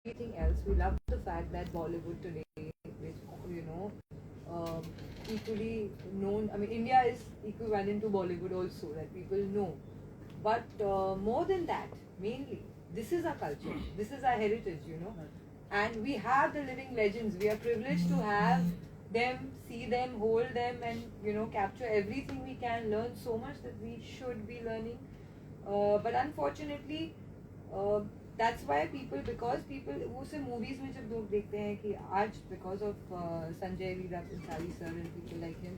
everything else. We love the fact that Bollywood today is, you know, equally known. I mean, India is equivalent to Bollywood also, that people know. But more than that, mainly, this is our culture. This is our heritage, you know. And we have the living legends. We are privileged to have them, see them, hold them, and, you know, capture everything we can, learn so much that we should be learning. But unfortunately, that's why people, because people वो से movies में जब लोग देखते हैं कि आज because of Sanjay Leela Bhansali sir and people like him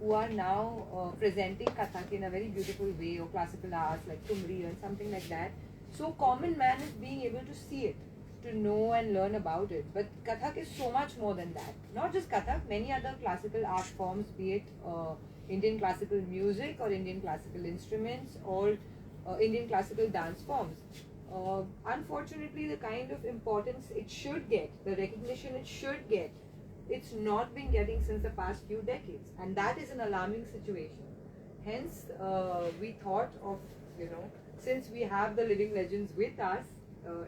who are now presenting Kathak in a very beautiful way, or classical arts like Tumri and something like that, so common man is being able to see it, to know and learn about it. But Kathak is so much more than that. Not just Kathak, many other classical art forms, be it Indian classical music or Indian classical instruments or Indian classical dance forms. Unfortunately, the kind of importance it should get, the recognition it should get, it's not been getting since the past few decades, and that is an alarming situation. Hence, we thought of, you know, since we have the living legends with us,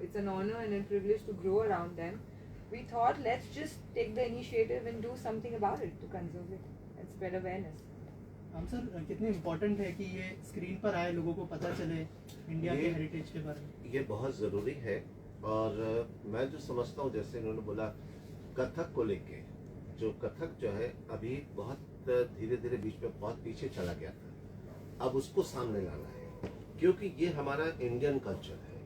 it's an honor and a privilege to grow around them. We thought, let's just take the initiative and do something about it to conserve it and spread awareness. हम sir कितने important है कि ये screen पर आए, लोगों को पता चले इंडिया के हेरिटेज के बारे में? ये बहुत ज़रूरी है। और मैं जो समझता हूँ, जैसे इन्होंने बोला कथक को लेके, जो कथक जो है अभी बहुत धीरे धीरे बीच में बहुत पीछे चला गया था, अब उसको सामने लाना है, क्योंकि ये हमारा इंडियन कल्चर है।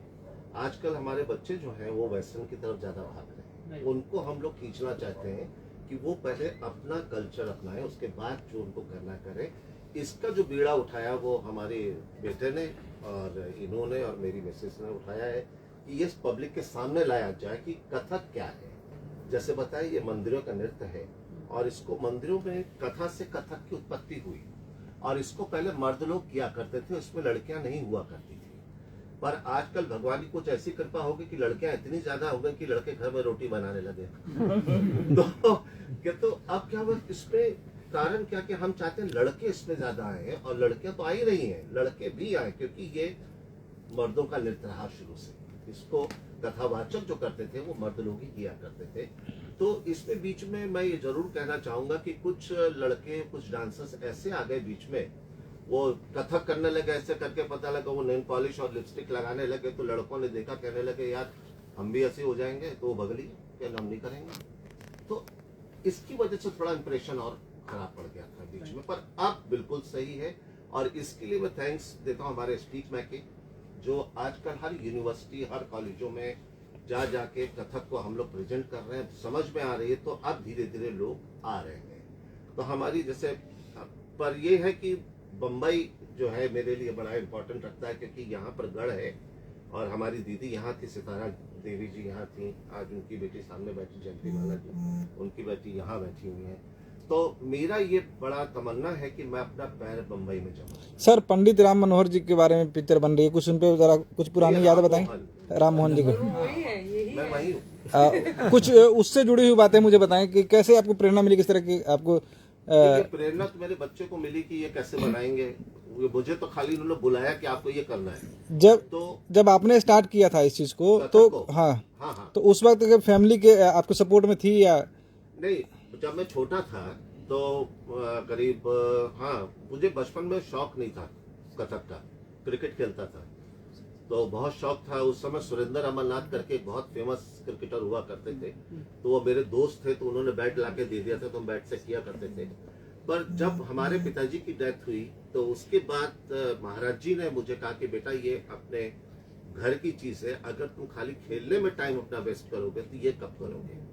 आजकल हमारे बच्चे जो हैं वो वेस्टर्न की तरफ ज़्यादा भाग रहे हैं। उनको हम लोग खींचना चाहते हैं कि वो पहले अपना कल्चर अपनाएं, उसके बाद जो उनको करना करें। इसका जो बीड़ा उठाया वो हमारे बेटे ने और इन्होंने और मेरी मिसेस ने उठाया है कि ये पब्लिक के सामने लाया जाए कि कथक क्या है। जैसे बताया, ये मंदिरों का नृत्य है और इसको मंदिरों में कथा से कथक की उत्पत्ति हुई, और इसको पहले मर्द लोग किया करते थे, उसमें लड़कियां नहीं हुआ करती थी। पर आजकल भगवान की कुछ ऐसी कृपा होगी कि लड़कियां इतनी ज्यादा हो गई कि लड़के घर में रोटी बनाने लगे। तो अब क्या हुआ, इसमें कारण क्या कि हम चाहते हैं लड़के इसमें ज्यादा आए हैं, और लड़कियां तो आ ही रही हैं, लड़के भी आए, क्योंकि ये मर्दों का नृत्य रहा शुरू से। इसको कथावाचक जो करते थे वो मर्द लोग ही किया करते थे। तो इसमें बीच में मैं ये जरूर कहना चाहूंगा कि कुछ लड़के, कुछ डांसर्स ऐसे आ गए बीच में, वो कथक करने लगे, ऐसे करके पता लगा वो नेल पॉलिश और लिपस्टिक लगाने लगे, तो लड़कों ने देखा, कहने लगे यार हम भी ऐसे हो जाएंगे, तो वो भगली क्या हम नहीं करेंगे। तो इसकी वजह से थोड़ा इंप्रेशन और खराब पड़ गया था बीच में, पर अब बिल्कुल सही है। और इसके लिए मैं थैंक्स देता हूँ हमारे स्पीक मैके, जो आजकल हर यूनिवर्सिटी, हर कॉलेजों में जा जाके कथक को हम लोग प्रेजेंट कर रहे हैं, समझ में आ रही है, तो अब धीरे धीरे लोग आ रहे हैं। तो हमारी जैसे, पर ये है कि बम्बई जो है मेरे लिए बड़ा इम्पोर्टेंट रखता है, क्योंकि यहाँ पर गढ़ है, और हमारी दीदी यहाँ थी, सितारा देवी जी यहाँ थी, आज उनकी बेटी सामने बैठी, जयंती माला जी, उनकी बेटी यहाँ बैठी हुई है। तो मेरा ये बड़ा तमन्ना है कि मैं अपना पैर बम्बई में जमाऊं। सर, पंडित राम मनोहर जी के बारे में पिक्चर बन रही है, कुछ उन पे जरा कुछ पुरानी याद बताएं। राम मोहन जी को, मैं वही हूँ। कुछ उससे जुड़ी हुई बातें मुझे बताएं कि कैसे आपको प्रेरणा मिली, किस तरह की आपको प्रेरणा तो मेरे बच्चे को मिली कि ये कैसे बनाएंगे। मुझे तो खाली उन्होंने बुलाया कि आपको ये करना है। जब आपने स्टार्ट किया था इस चीज को, तो हाँ, तो उस वक्त फैमिली के आपको सपोर्ट में थी या नहीं? जब मैं छोटा था तो करीब, हाँ, मुझे बचपन में शौक नहीं था कथक का, क्रिकेट खेलता था तो बहुत शौक था। उस समय सुरेंद्र अमरनाथ करके एक बहुत फेमस क्रिकेटर हुआ करते थे, तो वो मेरे दोस्त थे, तो उन्होंने बैट लाके दे दिया था, तो हम बैट से किया करते थे। पर जब हमारे पिताजी की डेथ हुई तो उसके बाद महाराज जी ने मुझे कहा कि बेटा ये अपने घर की चीज है, अगर तुम खाली खेलने में टाइम अपना वेस्ट करोगे तो ये कब करोगे।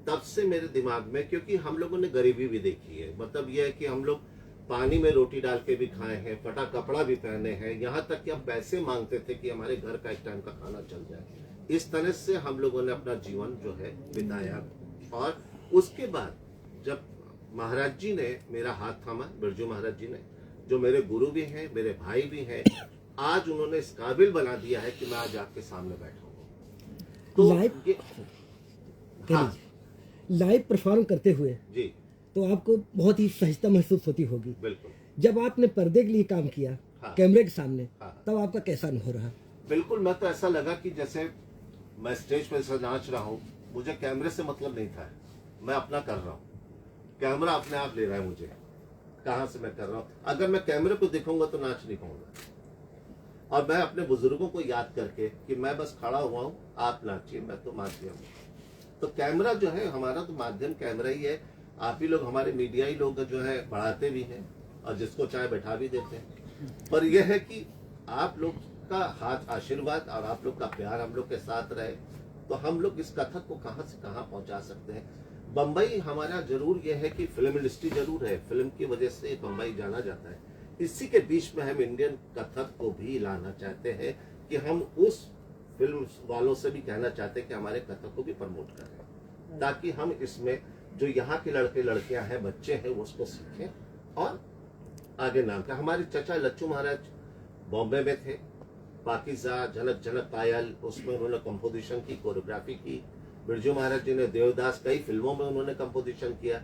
तब से मेरे दिमाग में, क्योंकि हम लोगों ने गरीबी भी देखी है, मतलब ये है कि हम लोग पानी में रोटी डाल के भी खाए हैं, फटा कपड़ा भी पहने हैं, यहाँ तक कि हम पैसे मांगते थे कि हमारे घर का एक टाइम का खाना चल जाए। इस तरह से हम लोगों ने अपना जीवन जो है बिताया। और उसके बाद जब महाराज जी ने मेरा हाथ थामा, बिरजू महाराज जी ने, जो मेरे गुरु भी हैं, मेरे भाई भी हैं, आज उन्होंने इस काबिल बना दिया है कि मैं आज आपके सामने बैठा हूँ। तो लाइव परफॉर्म करते हुए जी, तो आपको बहुत ही सहजता महसूस होती होगी। बिल्कुल। जब आपने पर्दे के लिए काम किया, कैमरे के सामने, हाँ, तब आपका कैसा अनुभव रहा? बिल्कुल, मैं तो ऐसा लगा कि जैसे मैं स्टेज पर से नाच रहा हूँ, मुझे कैमरे से मतलब नहीं था, मैं अपना कर रहा हूँ, कैमरा अपने आप ले रहा है मुझे, कहाँ से मैं कर रहा हूँ। अगर मैं कैमरे को दिखाऊंगा तो नाच नहीं पाऊंगा। और मैं अपने बुजुर्गों को याद करके कि मैं बस खड़ा हुआ हूँ, आप नाचिए, मैं तो माध्यम हूँ। तो कैमरा जो है हमारा तो माध्यम कैमरा ही है। आप ही लोग, हमारे मीडिया ही लोग जो है बढ़ाते भी हैं और जिसको चाहे बैठा भी देते हैं। पर यह है कि आप लोग का हाथ आशीर्वाद और आप लोग का प्यार हम लोग के साथ रहे तो हम लोग इस कथक को कहां से कहां पहुंचा सकते हैं। बम्बई हमारा जरूर यह है कि फिल्म इंडस्ट्री जरूर है, फिल्म की वजह से बम्बई जाना जाता है। इसी के बीच में हम इंडियन कथक को भी लाना चाहते हैं कि हम उस फिल्म वालों से भी कहना चाहते हैं कि हमारे कथक को भी प्रमोट करें, ताकि हम इसमें जो यहाँ के लड़के लड़कियां हैं, बच्चे हैं, वो उसको सीखें और आगे नाम का। हमारे चचा लच्छू महाराज बॉम्बे में थे, पाकिजा, झलक झलक पायल, उसमें उन्होंने कंपोजिशन की, कोरियोग्राफी की। बिरजू महाराज जी ने देवदास, कई फिल्मों में उन्होंने कंपोजिशन किया।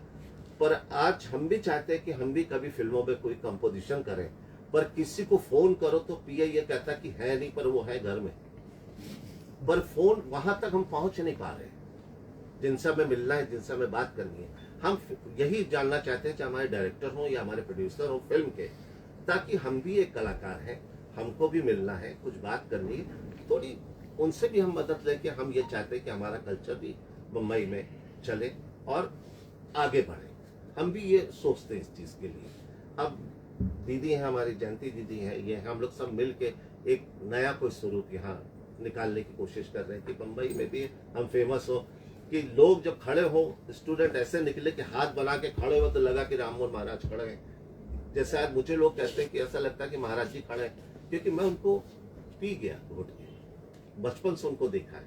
पर आज हम भी चाहते हैं कि हम भी कभी फिल्मों में कोई कंपोजिशन करें, पर किसी को फोन करो तो पीए ये कहता कि है नहीं, पर वो है घर में। पर फोन वहां तक हम पहुंच नहीं पा रहे, जिनसे हमें मिलना है, जिनसे हमें बात करनी है। हम यही जानना चाहते हैं कि हमारे डायरेक्टर हो या हमारे प्रोड्यूसर हो फिल्म के, ताकि हम भी एक कलाकार हैं, हमको भी मिलना है, कुछ बात करनी है, थोड़ी उनसे भी हम मदद लेके हम ये चाहते हैं कि हमारा कल्चर भी मुंबई में चले और आगे बढ़े। हम भी ये सोचते हैं इस चीज के लिए। अब दीदी हैं हमारी, जयंती दीदी हैं, ये हम लोग सब मिल के एक नया कोई स्वरूप यहाँ निकालने की कोशिश कर रहे हैं कि मुंबई में भी हम फेमस हो, कि लोग जब खड़े हो, स्टूडेंट ऐसे निकले कि हाथ बना के खड़े हो तो लगा कि राम मोहन महाराज खड़े हैं। जैसे आज मुझे लोग कहते हैं कि ऐसा लगता है कि महाराज जी खड़े हैं, क्योंकि मैं उनको पी गया घुट के, बचपन से उनको देखा है।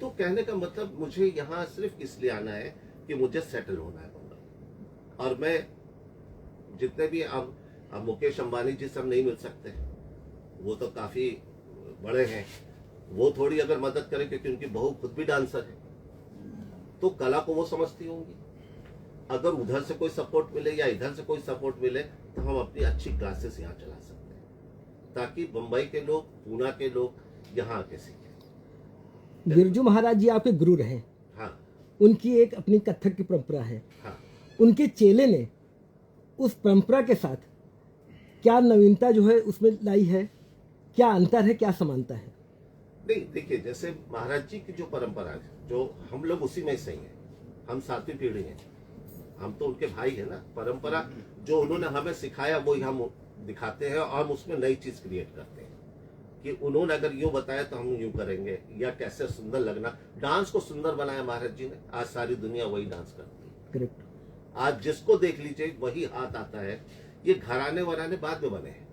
तो कहने का मतलब मुझे यहाँ सिर्फ इसलिए आना है कि मुझे सेटल होना है मुंबई। और मैं जितने भी अब मुकेश अंबानी जी सब नहीं मिल सकते, वो तो काफी बड़े हैं, वो थोड़ी अगर मदद करें, क्योंकि उनकी बहू खुद भी डांसर है, तो कला को वो समझती होंगी। अगर उधर से कोई सपोर्ट मिले या इधर से कोई सपोर्ट मिले तो हम अपनी अच्छी क्लासेस यहाँ चला सकते हैं, ताकि मुंबई के लोग, पूना के लोग यहाँ आके सीखें। बिरजू महाराज जी आपके गुरु रहे। हाँ, उनकी एक अपनी कथक की परंपरा है। हाँ, उनके चेले ने उस परंपरा के साथ क्या नवीनता जो है उसमें लाई है, क्या अंतर है, क्या समानता है? नहीं देखिए, जैसे महाराज जी की जो परंपरा है, जो हम लोग उसी में से ही हैं, हम सातवीं पीढ़ी हैं, हम तो उनके भाई हैं ना। परंपरा जो उन्होंने हमें सिखाया वही हम दिखाते हैं और हम उसमें नई चीज क्रिएट करते हैं कि उन्होंने अगर यूं बताया तो हम यूं करेंगे, या कैसे सुंदर लगना। डांस को सुंदर बनाया महाराज जी ने, आज सारी दुनिया वही डांस करती है। करेक्ट। आज जिसको देख लीजिए वही हाथ आता है। ये घराने वराने बाद में बने हैं,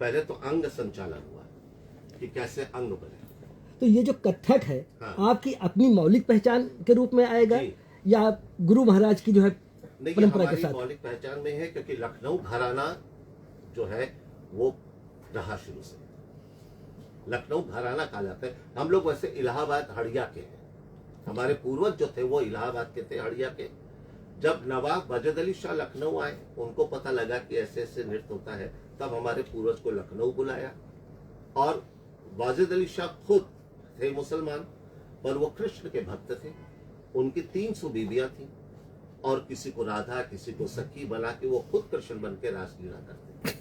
पहले तो अंग संचालन हुआ कि कैसे अंग बने। तो ये जो कथक है, हाँ। आपकी अपनी मौलिक पहचान के रूप में आएगा जी। या गुरु महाराज की जो है नहीं, ये परंपरा के हमारी साथ? मौलिक पहचान में है, क्योंकि लखनऊ घराना जो है वो रहा शुरू से। लखनऊ घराना कहा जाता है। हम लोग वैसे इलाहाबाद हड़िया के हैं, हमारे पूर्वज जो थे वो इलाहाबाद के थे, हड़िया के। जब नवाब वाजिद अली शाह लखनऊ आए, उनको पता लगा कि ऐसे ऐसे नृत्य होता है, तब हमारे पूर्वज को लखनऊ बुलाया। और वाजिद अली शाह खुद थे मुसलमान, पर वो कृष्ण के भक्त थे। उनकी 300 बीबियां थी और किसी को राधा, किसी को सखी बना के वो खुद कृष्ण बन के रासलीला करते।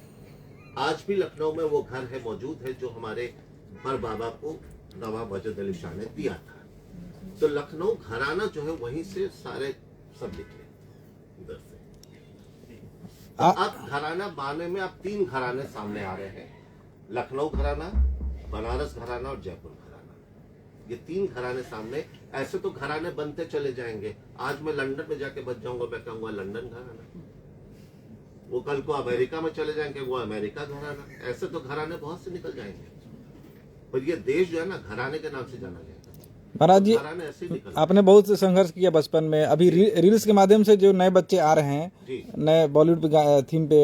आज भी लखनऊ में वो घर है, मौजूद है, जो हमारे पर बाबा को नवाब वाजिद अली शाह ने दिया था। तो लखनऊ घराना जो है वहीं से सारे सब निकले उधर से। तो अब घराना बाने में अब 3 घराने सामने आ रहे हैं, लखनऊ घराना, बनारस घराना और जयपुर घराना। ये 3 घराने सामने। ऐसे तो घराने बनते चले जाएंगे। आज मैं लंदन में जाके बच जाऊंगा, मैं कहूंगा लंदन घराना, वो कल को अमेरिका में चले जाएंगे, वो अमेरिका घराना। ऐसे तो घराने बहुत से निकल जाएंगे, पर ये देश जो है ना घराने के नाम से जाना जाएगा। महाराज जी, घराने ऐसे ही निकल आपने बहुत संघर्ष किया बचपन में। अभी रील्स के माध्यम से जो नए बच्चे आ रहे हैं, जी। नए बॉलीवुड पे थीम पे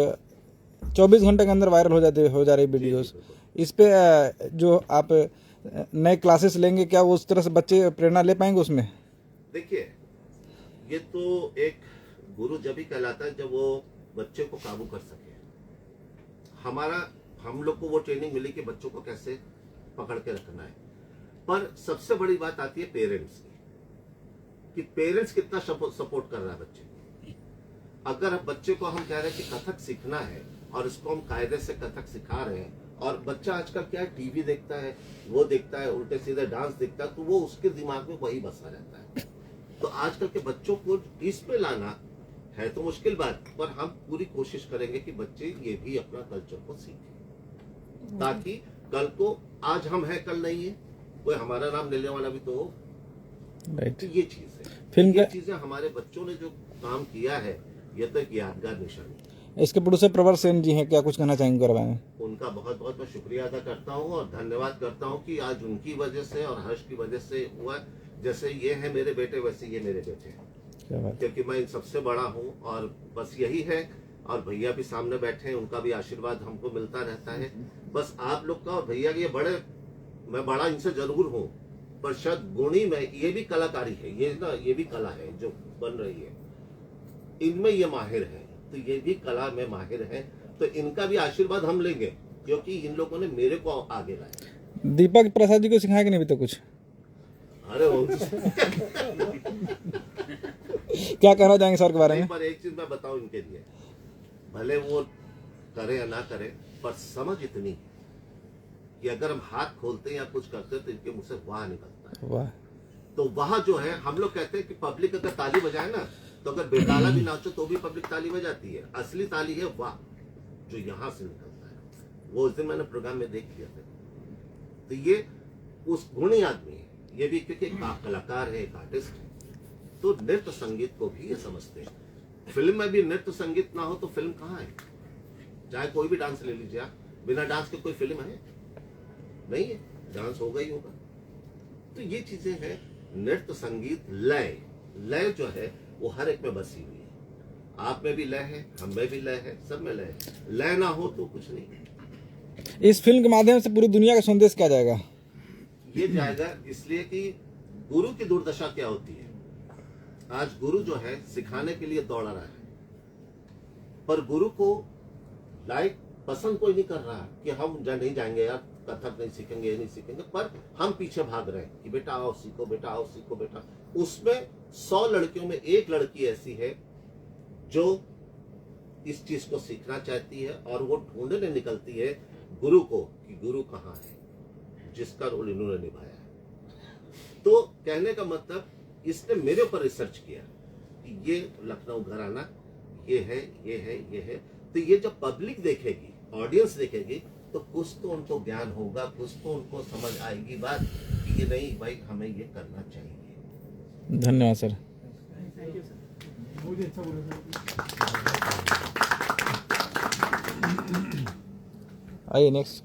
24 घंटे के अंदर वायरल हो जा रही वीडियोस। इस पे जो आप नए क्लासेस लेंगे, क्या वो उस तरह से बच्चे प्रेरणा ले पाएंगे उसमें? देखिए, ये तो एक गुरु जब ही कहलाता है जब वो बच्चे को काबू कर सके। हम लोग को वो ट्रेनिंग मिली कि बच्चों को कैसे पकड़ के रखना है। पर सबसे बड़ी बात आती है पेरेंट्स की, कि पेरेंट्स कितना सपोर्ट कर रहा है बच्चे को। अगर अब बच्चे को हम कह रहे हैं कि कथक सीखना है और इसको हम कायदे से कथक सिखा रहे हैं, और बच्चा आजकल क्या है, टीवी देखता है, वो देखता है, उल्टे सीधे डांस देखता है, तो वो उसके दिमाग में वही बसा रहता है। तो आजकल के बच्चों को इस पे लाना है तो मुश्किल बात, पर हम पूरी कोशिश करेंगे कि बच्चे ये भी अपना कल्चर को सीखें, ताकि कल को आज हम हैं कल नहीं है, कोई हमारा नाम लेने वाला भी तो हो। राइट। तो ये चीज है, फिल्म ये का चीजें हमारे बच्चों ने जो काम किया है, ये तो एक यादगार निशानी है। इसके प्रोड्यूसर प्रवर सेन जी हैं, क्या कुछ कहना चाहेंगे करवाएं में? उनका बहुत बहुत मैं शुक्रिया अदा करता हूँ और धन्यवाद करता हूँ कि आज उनकी वजह से और हर्ष की वजह से हुआ। जैसे ये है मेरे बेटे, वैसे ये मेरे बेटे हैं, क्या बात है। क्योंकि मैं इन सबसे बड़ा हूँ, और बस यही है। और भैया भी सामने बैठे हैं, उनका भी आशीर्वाद हमको मिलता रहता है। बस आप लोग का और भैया के ये बड़े, मैं बड़ा इनसे जरूर हूँ, पर शायद गुणी में ये भी कलाकारी है, ये ना ये भी कला है जो बन रही है, इनमें ये माहिर है, तो ये भी कला में माहिर है, तो इनका भी आशीर्वाद हम लेंगे, क्योंकि इन लोगों ने मेरे को आगे लाया। दीपक प्रसाद जी को सिखाया कि नहीं अभी तक कुछ? अरे वो क्या कहना चाहेंगे सर के बारे में? पर एक चीज मैं बताऊं इनके लिए, भले वो करे या ना करे, पर समझ इतनी है कि अगर हम हाथ खोलते हैं या कुछ करते हैं तो इनके मुंह से वाह निकलता है। वाह। तो वह जो है, हम लोग कहते हैं कि पब्लिक अगर ताली बजाए ना, तो अगर बेताला भी नाचो तो भी पब्लिक ताली बजाती है। असली ताली है वाह, जो यहां से निकलता है। वो उस दिन मैंने प्रोग्राम में देख लिया था। तो ये उस गुणी आदमी है, ये भी क्योंकि एक कलाकार है, एक आर्टिस्ट है, तो नृत्य संगीत को भी ये समझते हैं। फिल्म में भी नृत्य संगीत ना हो तो फिल्म कहाँ है? चाहे कोई भी डांस ले लीजिए आप, बिना डांस के कोई फिल्म है? नहीं है, डांस होगा ही होगा। तो ये चीजें हैं, नृत्य संगीत लय, लय जो है वो हर एक में बसी हुई है। आप में भी लय है, हम में भी लय है, सब में लय है। लय ना हो तो कुछ नहीं। इस फिल्म के माध्यम से पूरी दुनिया का संदेश क्या जाएगा? ये जाएगा इसलिए कि गुरु की दुर्दशा क्या होती है। आज गुरु जो है सिखाने के लिए दौड़ रहा है, पर गुरु को लाइक पसंद कोई नहीं कर रहा कि हम नहीं जाएंगे यार, कथक नहीं सीखेंगे, ये नहीं सीखेंगे, पर हम पीछे भाग रहे हैं कि बेटा आओ सीखो, बेटा आओ सीखो बेटा। उसमें 100 लड़कियों में एक लड़की ऐसी है जो इस चीज को सीखना चाहती है, और वो ढूंढने निकलती है गुरु को कि गुरु कहाँ है, जिसका रोल इन्होंने निभाया है। तो कहने का मतलब, इसने मेरे ऊपर रिसर्च किया कि ये लखनऊ घराना ये है, ये है, ये है। तो ये जब पब्लिक देखेगी, ऑडियंस देखेगी, तो कुछ तो उनको ज्ञान होगा, कुछ तो उनको समझ आएगी बात कि ये नहीं भाई, हमें ये करना चाहिए। धन्यवाद सर। थैंक यू सर, बहुत ही अच्छा बोला सर। आइए नेक्स्ट।